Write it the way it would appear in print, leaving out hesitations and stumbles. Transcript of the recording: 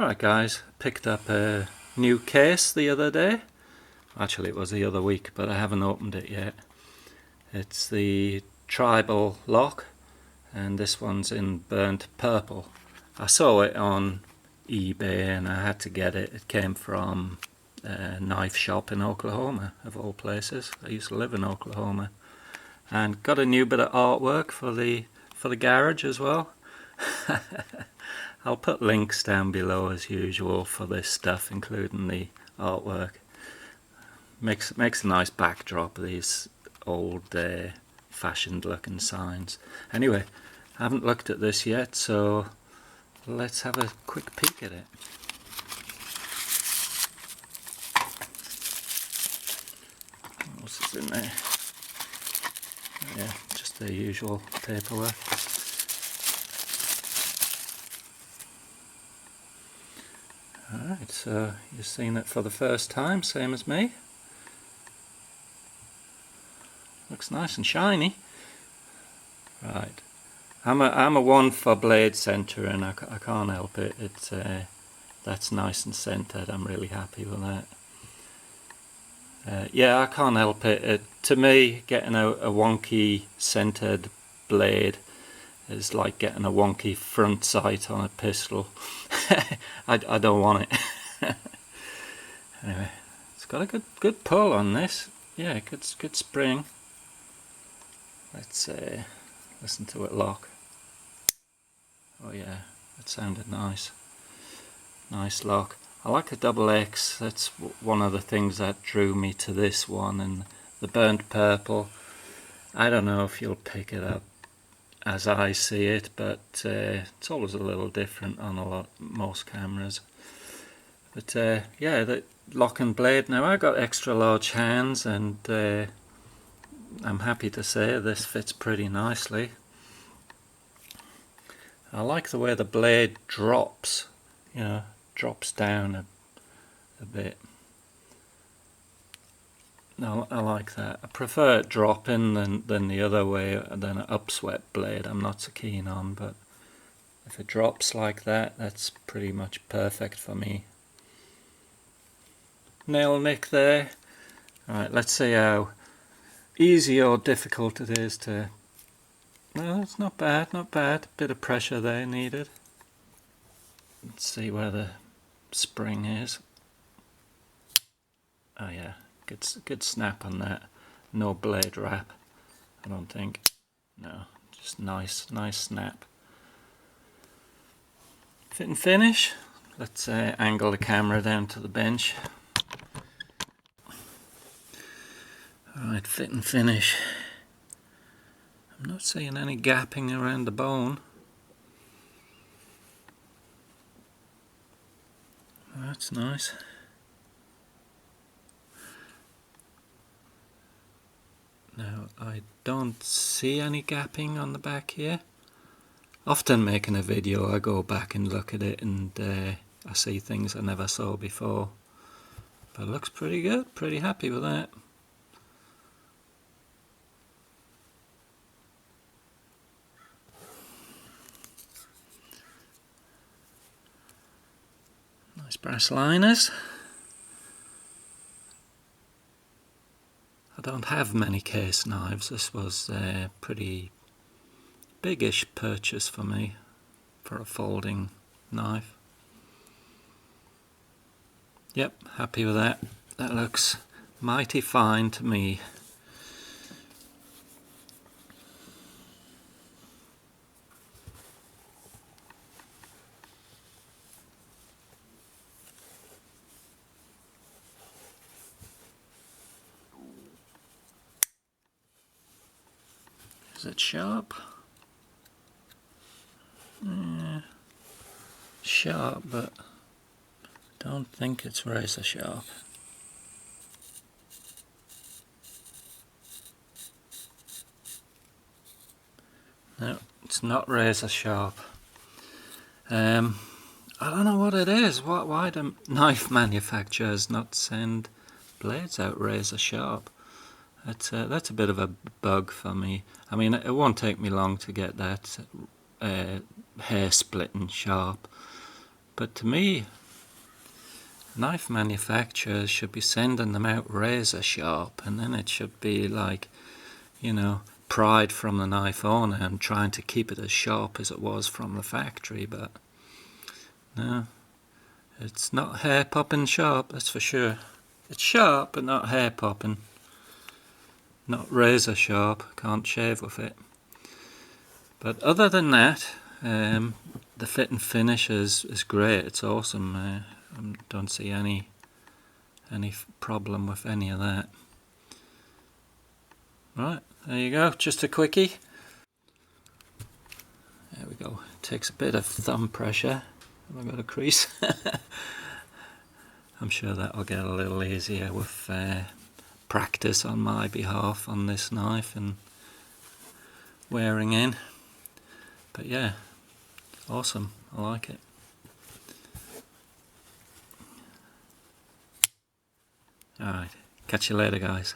Alright guys, picked up a new case the other day. Actually it was the other week, but I haven't opened it yet. It's the tribal lock, and this one's in burnt purple. I saw it on eBay and I had to get it. It came from a knife shop in Oklahoma, of all places. I used to live in Oklahoma. And got a new bit of artwork for the garage as well. I'll put links down below as usual for this stuff, including the artwork. Makes a nice backdrop, these old fashioned looking signs. Anyway, I haven't looked at this yet, so let's have a quick peek at it. What else is in there? Yeah, just the usual paperwork. Alright, so you've seen it for the first time, same as me. Looks nice and shiny. Right, I'm a one for blade center, and I can't help it. It's that's nice and centered. I'm really happy with that. Yeah, I can't help it. To me, getting a wonky centered blade is like getting a wonky front sight on a pistol. I don't want it. Anyway, it's got a good pull on this. Yeah, good spring. Let's listen to it lock. Oh yeah, that sounded nice. Nice lock. I like the double X. That's one of the things that drew me to this one, and the burnt purple. I don't know if you'll pick it up as I see it, but it's always a little different on most cameras. But yeah, the lock and blade. Now I got extra large hands, and I'm happy to say this fits pretty nicely. I like the way the blade drops, you know, drops down a bit. No, I like that. I prefer it dropping than the other way, than an upswept blade. I'm not so keen on, but if it drops like that, that's pretty much perfect for me. Nail nick there. Alright, let's see how easy or difficult it is to... No, it's not bad, not bad. Bit of pressure there needed. Let's see where the spring is. Oh yeah. Good snap on that. No blade wrap, I don't think. No, just nice snap. Fit and finish. Let's angle the camera down to the bench. Alright, fit and finish. I'm not seeing any gapping around the bone. That's nice. Now, I don't see any gapping on the back here. Often making a video, I go back and look at it, and I see things I never saw before. But it looks pretty good, pretty happy with that. Nice brass liners. I don't have many case knives. This was a pretty biggish purchase for me for a folding knife. Yep, happy with that. That looks mighty fine to me. Is it sharp? Yeah, sharp, but I don't think it's razor sharp. No, it's not razor sharp. I don't know what it is. Why do knife manufacturers not send blades out razor sharp? That's a bit of a bug for me. I mean, it won't take me long to get that hair splitting sharp, But to me, knife manufacturers should be sending them out razor sharp, and then it should be like, you know, pride from the knife owner and trying to keep it as sharp as it was from the factory. But no, it's not hair popping sharp, that's for sure. It's sharp but not hair popping, not razor sharp, can't shave with it. But other than that, the fit and finish is great, it's awesome. I don't see any problem with any of that. Right, there you go, just a quickie. There we go, it takes a bit of thumb pressure. Have I got a crease? I'm sure that'll get a little easier with practice on my behalf on this knife and wearing in. But yeah, awesome, I like it. Alright, catch you later guys.